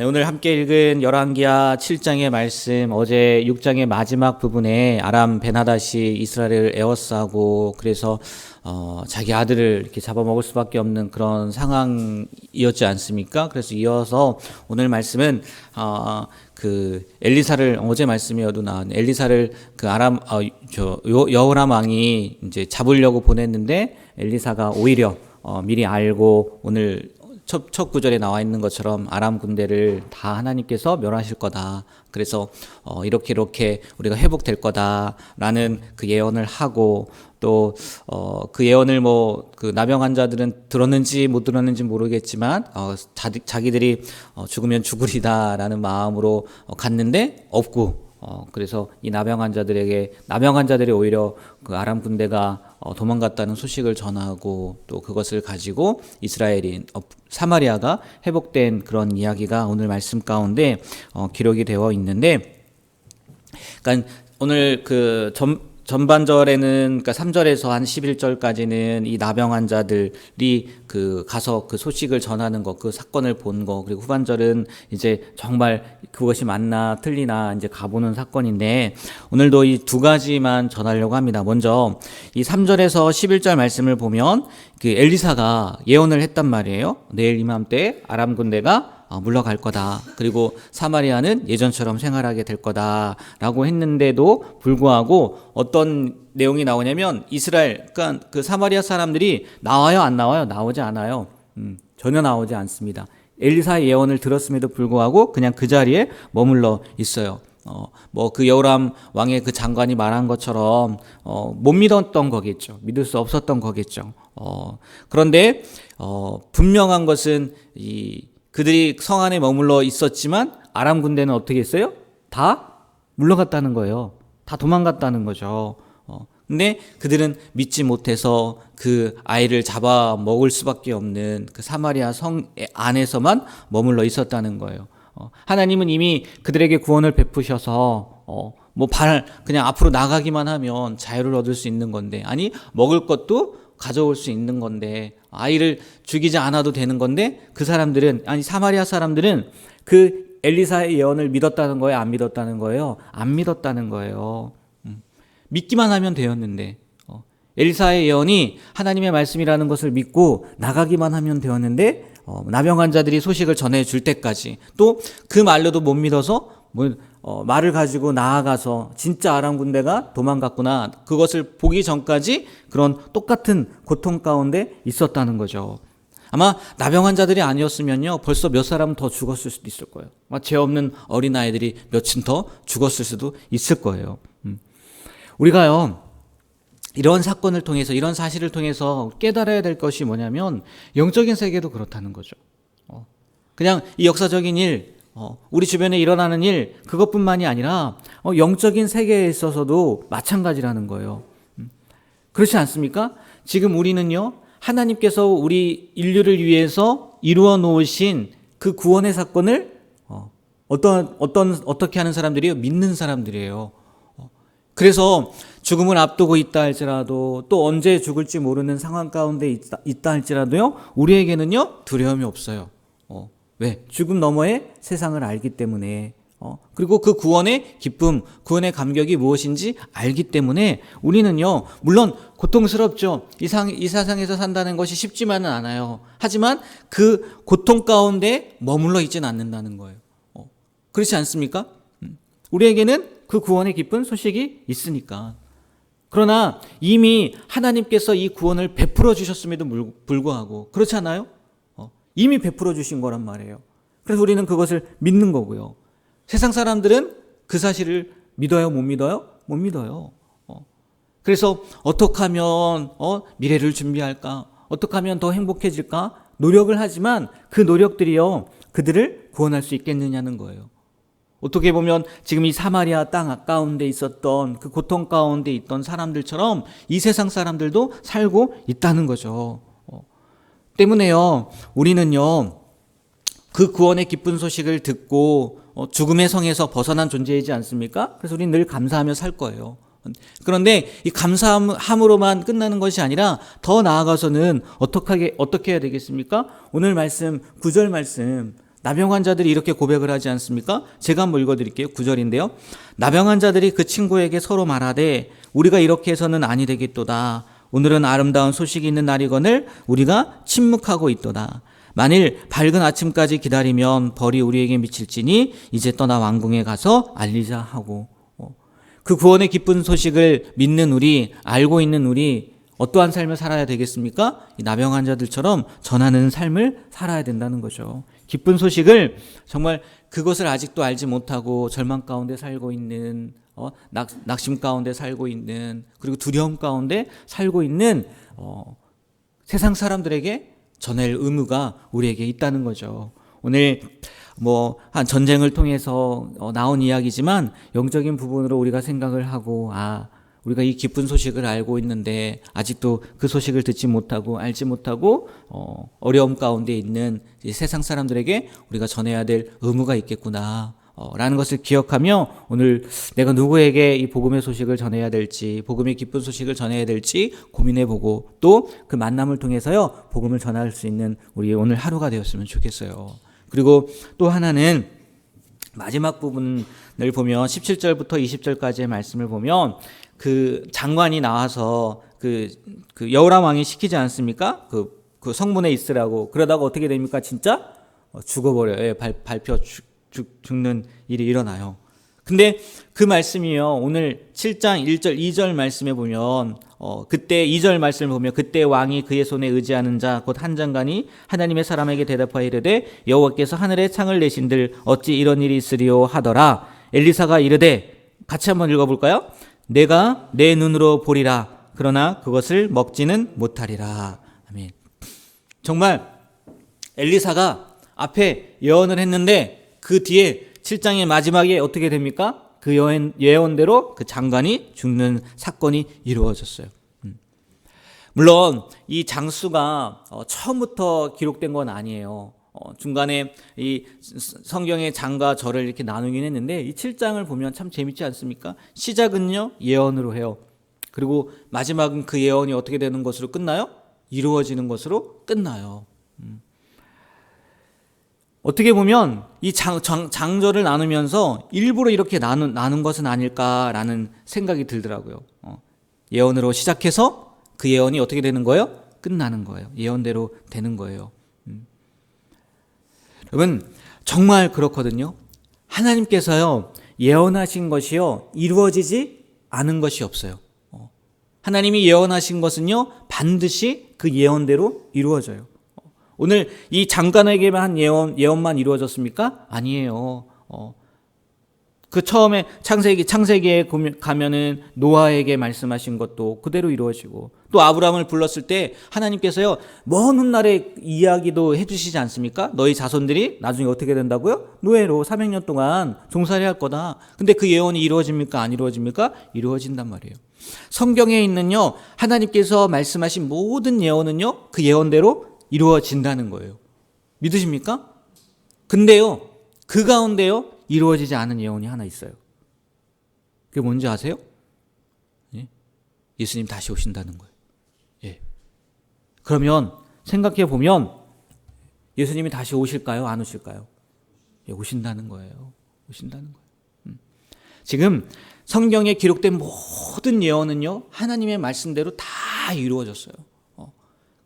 네, 오늘 함께 읽은 열왕기하 7장의 말씀, 어제 6장의 마지막 부분에 아람 베나닷이 이스라엘을 에워싸고 그래서 자기 아들을 이렇게 잡아먹을 수밖에 없는 그런 상황이었지 않습니까? 그래서 이어서 오늘 말씀은 그 엘리사를, 어제 말씀이어도 나온 엘리사를 그 여호람 왕이 이제 잡으려고 보냈는데 엘리사가 오히려 미리 알고 오늘 첫 구절에 나와 있는 것처럼 아람 군대를 다 하나님께서 멸하실 거다. 그래서 이렇게 우리가 회복될 거다라는 그 예언을 하고 또 그 예언을 그 나병 환자들은 들었는지 못 들었는지 모르겠지만 자기들이 죽으면 죽으리다라는 마음으로 갔는데 없고 그래서 이 나병 환자들이 오히려 그 아람 군대가 도망갔다는 소식을 전하고 또 그것을 가지고 이스라엘인 사마리아가 회복된 그런 이야기가 오늘 말씀 가운데 기록이 되어 있는데, 그러니까 오늘 그 전반절에는, 그러니까 3절에서 한 11절까지는 이 나병 환자들이 가서 그 소식을 전하는 것, 그 사건을 본 거, 그리고 후반절은 이제 정말 그것이 맞나 틀리나 이제 가보는 사건인데, 오늘도 이 두 가지만 전하려고 합니다. 먼저 이 3절에서 11절 말씀을 보면 그 엘리사가 예언을 했단 말이에요. 내일 이맘때 아람 군대가 물러갈 거다. 그리고 사마리아는 예전처럼 생활하게 될 거다라고 했는데도 불구하고 어떤 내용이 나오냐면 그러니까 그 사마리아 사람들이 나와요, 안 나와요? 나오지 않아요. 전혀 나오지 않습니다. 엘리사의 예언을 들었음에도 불구하고 그냥 그 자리에 머물러 있어요. 그 여호람 왕의 그 장관이 말한 것처럼 못 믿었던 거겠죠. 믿을 수 없었던 거겠죠. 그런데 분명한 것은 그들이 성 안에 머물러 있었지만 아람 군대는 어떻게 했어요? 다 물러갔다는 거예요. 다 도망갔다는 거죠. 근데 그들은 믿지 못해서 그 아이를 잡아 먹을 수밖에 없는 그 사마리아 성 안에서만 머물러 있었다는 거예요. 하나님은 이미 그들에게 구원을 베푸셔서 그냥 앞으로 나가기만 하면 자유를 얻을 수 있는 건데, 아니 먹을 것도 가져올 수 있는 건데, 아이를 죽이지 않아도 되는 건데, 사마리아 사람들은 그 엘리사의 예언을 믿었다는 거예요? 안 믿었다는 거예요? 안 믿었다는 거예요. 믿기만 하면 되었는데, 엘리사의 예언이 하나님의 말씀이라는 것을 믿고 나가기만 하면 되었는데, 나병 환자들이 소식을 전해줄 때까지 또 그 말로도 못 믿어서 말을 가지고 나아가서 진짜 아람 군대가 도망갔구나, 그것을 보기 전까지 그런 똑같은 고통 가운데 있었다는 거죠. 아마 나병 환자들이 아니었으면요 벌써 몇 사람 더 죽었을 수도 있을 거예요. 죄 없는 어린아이들이 몇인 더 죽었을 수도 있을 거예요. 우리가요 이런 사건을 통해서, 이런 사실을 통해서 깨달아야 될 것이 뭐냐면 영적인 세계도 그렇다는 거죠. 그냥 이 역사적인 일, 우리 주변에 일어나는 일, 그것뿐만이 아니라 영적인 세계에 있어서도 마찬가지라는 거예요. 그렇지 않습니까? 지금 우리는요 하나님께서 우리 인류를 위해서 이루어 놓으신 그 구원의 사건을 어떻게 하는 사람들이에요? 믿는 사람들이에요. 그래서 죽음을 앞두고 있다 할지라도, 또 언제 죽을지 모르는 상황 가운데 있다 할지라도요 우리에게는요 두려움이 없어요. 왜? 죽음 너머의 세상을 알기 때문에, 그리고 그 구원의 기쁨, 구원의 감격이 무엇인지 알기 때문에 우리는요 물론 고통스럽죠. 이 세상에서 산다는 것이 쉽지만은 않아요. 하지만 그 고통 가운데 머물러 있지는 않는다는 거예요. 그렇지 않습니까? 우리에게는 그 구원의 기쁜 소식이 있으니까. 그러나 이미 하나님께서 이 구원을 베풀어 주셨음에도 불구하고, 그렇지 않아요? 이미 베풀어 주신 거란 말이에요. 그래서 우리는 그것을 믿는 거고요. 세상 사람들은 그 사실을 믿어요? 못 믿어요? 못 믿어요. 그래서 어떻게 하면 미래를 준비할까? 어떻게 하면 더 행복해질까? 노력을 하지만 그 노력들이요 그들을 구원할 수 있겠느냐는 거예요. 어떻게 보면 지금 이 사마리아 땅 가운데 있었던 그 고통 가운데 있던 사람들처럼 이 세상 사람들도 살고 있다는 거죠. 때문에요 우리는요 그 구원의 기쁜 소식을 듣고 죽음의 성에서 벗어난 존재이지 않습니까? 그래서 우리는 늘 감사하며 살 거예요. 그런데 이 감사함으로만 끝나는 것이 아니라 더 나아가서는 어떻게 해야 되겠습니까? 오늘 말씀 9절 말씀 나병 환자들이 이렇게 고백을 하지 않습니까? 제가 한번 읽어드릴게요. 9절인데요. 나병 환자들이 그 친구에게 서로 말하되 우리가 이렇게 해서는 아니 되겠도다. 오늘은 아름다운 소식이 있는 날이거늘 우리가 침묵하고 있도다. 만일 밝은 아침까지 기다리면 벌이 우리에게 미칠지니 이제 떠나 왕궁에 가서 알리자 하고, 그 구원의 기쁜 소식을 믿는 우리, 알고 있는 우리 어떠한 삶을 살아야 되겠습니까? 이 나병 환자들처럼 전하는 삶을 살아야 된다는 거죠. 기쁜 소식을 정말 그것을 아직도 알지 못하고 절망 가운데 살고 있는, 낙심 가운데 살고 있는, 그리고 두려움 가운데 살고 있는 세상 사람들에게 전할 의무가 우리에게 있다는 거죠. 오늘 한 전쟁을 통해서 나온 이야기지만 영적인 부분으로 우리가 생각을 하고, 우리가 이 기쁜 소식을 알고 있는데 아직도 그 소식을 듣지 못하고 알지 못하고 어려움 가운데 있는 세상 사람들에게 우리가 전해야 될 의무가 있겠구나 라는 것을 기억하며 오늘 내가 누구에게 이 복음의 소식을 전해야 될지, 복음의 기쁜 소식을 전해야 될지 고민해보고 또 그 만남을 통해서요 복음을 전할 수 있는 우리 오늘 하루가 되었으면 좋겠어요. 그리고 또 하나는 마지막 부분을 보면 17절부터 20절까지의 말씀을 보면 그 장관이 나와서 그 여호람 왕이 시키지 않습니까? 그 성문에 있으라고. 그러다가 어떻게 됩니까? 진짜 죽어버려요. 밟혀 죽는 일이 일어나요. 근데 그 말씀이요. 오늘 7장 1절 2절 말씀에 보면 그때 2절 말씀을 보면 그때 왕이 그의 손에 의지하는 자 곧 한 장관이 하나님의 사람에게 대답하여 이르되 여호와께서 하늘에 창을 내신들 어찌 이런 일이 있으리요 하더라. 엘리사가 이르되 같이 한번 읽어볼까요? 내가 내 눈으로 보리라. 그러나 그것을 먹지는 못하리라. 아멘. 정말 엘리사가 앞에 예언을 했는데 그 뒤에 7장의 마지막에 어떻게 됩니까? 그 예언대로 그 장관이 죽는 사건이 이루어졌어요. 물론 이 장수가 처음부터 기록된 건 아니에요. 중간에 이 성경의 장과 절을 이렇게 나누긴 했는데 이 7장을 보면 참 재밌지 않습니까? 시작은요 예언으로 해요. 그리고 마지막은 그 예언이 어떻게 되는 것으로 끝나요? 이루어지는 것으로 끝나요. 어떻게 보면 이 장절을 나누면서 일부러 이렇게 나눈 것은 아닐까라는 생각이 들더라고요. 예언으로 시작해서 그 예언이 어떻게 되는 거예요? 끝나는 거예요. 예언대로 되는 거예요. 여러분 정말 그렇거든요. 하나님께서요 예언하신 것이요 이루어지지 않은 것이 없어요. 하나님이 예언하신 것은요 반드시 그 예언대로 이루어져요. 오늘 이 장관에게만 한 예언만 이루어졌습니까? 아니에요. 그 처음에 창세기에 가면은 노아에게 말씀하신 것도 그대로 이루어지고 또 아브라함을 불렀을 때 하나님께서요 먼 훗날의 이야기도 해주시지 않습니까? 너희 자손들이 나중에 어떻게 된다고요? 노예로 400년 동안 종살이 할 거다. 근데 그 예언이 이루어집니까? 안 이루어집니까? 이루어진단 말이에요. 성경에 있는요 하나님께서 말씀하신 모든 예언은요 그 예언대로 이루어진다는 거예요. 믿으십니까? 근데요 그 가운데요 이루어지지 않은 예언이 하나 있어요. 그게 뭔지 아세요? 예? 예수님 다시 오신다는 거예요. 예. 그러면 생각해 보면 예수님이 다시 오실까요? 안 오실까요? 예, 오신다는 거예요. 오신다는 거예요. 지금 성경에 기록된 모든 예언은요 하나님의 말씀대로 다 이루어졌어요.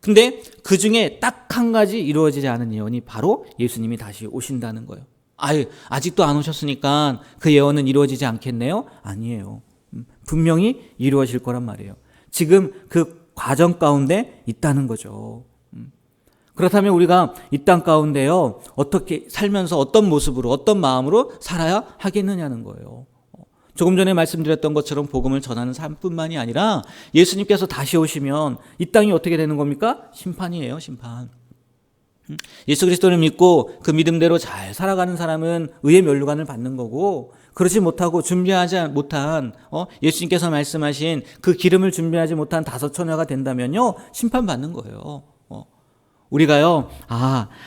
근데 그 중에 딱 한 가지 이루어지지 않은 예언이 바로 예수님이 다시 오신다는 거예요. 아직도 안 오셨으니까 그 예언은 이루어지지 않겠네요? 아니에요. 분명히 이루어질 거란 말이에요. 지금 그 과정 가운데 있다는 거죠. 그렇다면 우리가 이 땅 가운데요 어떻게 살면서 어떤 모습으로 어떤 마음으로 살아야 하겠느냐는 거예요. 조금 전에 말씀드렸던 것처럼 복음을 전하는 삶뿐만이 아니라 예수님께서 다시 오시면 이 땅이 어떻게 되는 겁니까? 심판이에요. 심판. 예수 그리스도를 믿고 그 믿음대로 잘 살아가는 사람은 의의 면류관을 받는 거고 그렇지 못하고 준비하지 못한 예수님께서 말씀하신 그 기름을 준비하지 못한 다섯 처녀가 된다면요 심판받는 거예요. 우리가요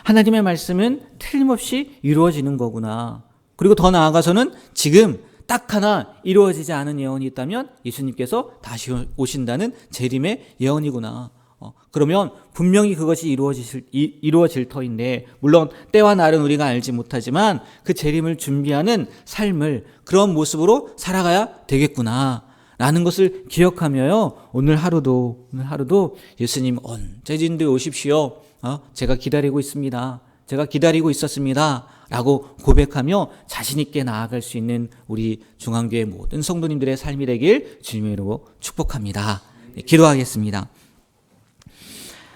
하나님의 말씀은 틀림없이 이루어지는 거구나. 그리고 더 나아가서는 지금 딱 하나 이루어지지 않은 예언이 있다면 예수님께서 다시 오신다는 재림의 예언이구나. 그러면 분명히 그것이 이루어질 터인데, 물론 때와 날은 우리가 알지 못하지만 그 재림을 준비하는 삶을 그런 모습으로 살아가야 되겠구나 라는 것을 기억하며요. 오늘 하루도 예수님 언제든지 오십시오. 제가 기다리고 있습니다. 제가 기다리고 있었습니다. 라고 고백하며 자신 있게 나아갈 수 있는 우리 중앙교회 모든 성도님들의 삶이 되길 주님의 이름으로 축복합니다. 기도하겠습니다.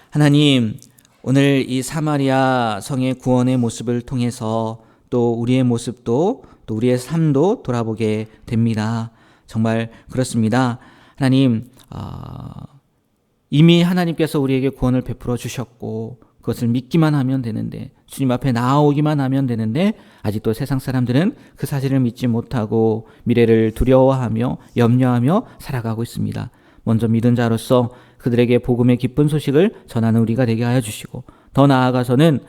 하나님, 오늘 이 사마리아 성의 구원의 모습을 통해서 또 우리의 모습도 또 우리의 삶도 돌아보게 됩니다. 정말 그렇습니다. 하나님, 이미 하나님께서 우리에게 구원을 베풀어 주셨고 그것을 믿기만 하면 되는데, 주님 앞에 나아오기만 하면 되는데, 아직도 세상 사람들은 그 사실을 믿지 못하고 미래를 두려워하며 염려하며 살아가고 있습니다. 먼저 믿은 자로서 그들에게 복음의 기쁜 소식을 전하는 우리가 되게 하여 주시고, 더 나아가서는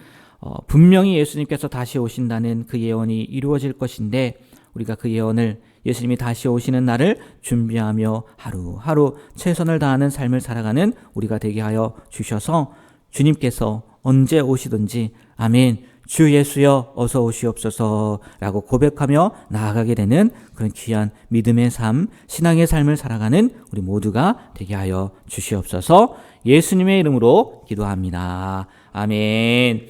분명히 예수님께서 다시 오신다는 그 예언이 이루어질 것인데, 우리가 그 예언을, 예수님이 다시 오시는 날을 준비하며 하루하루 최선을 다하는 삶을 살아가는 우리가 되게 하여 주셔서 주님께서 언제 오시든지 아멘, 주 예수여 어서 오시옵소서 라고 고백하며 나아가게 되는 그런 귀한 믿음의 삶, 신앙의 삶을 살아가는 우리 모두가 되게 하여 주시옵소서. 예수님의 이름으로 기도합니다. 아멘.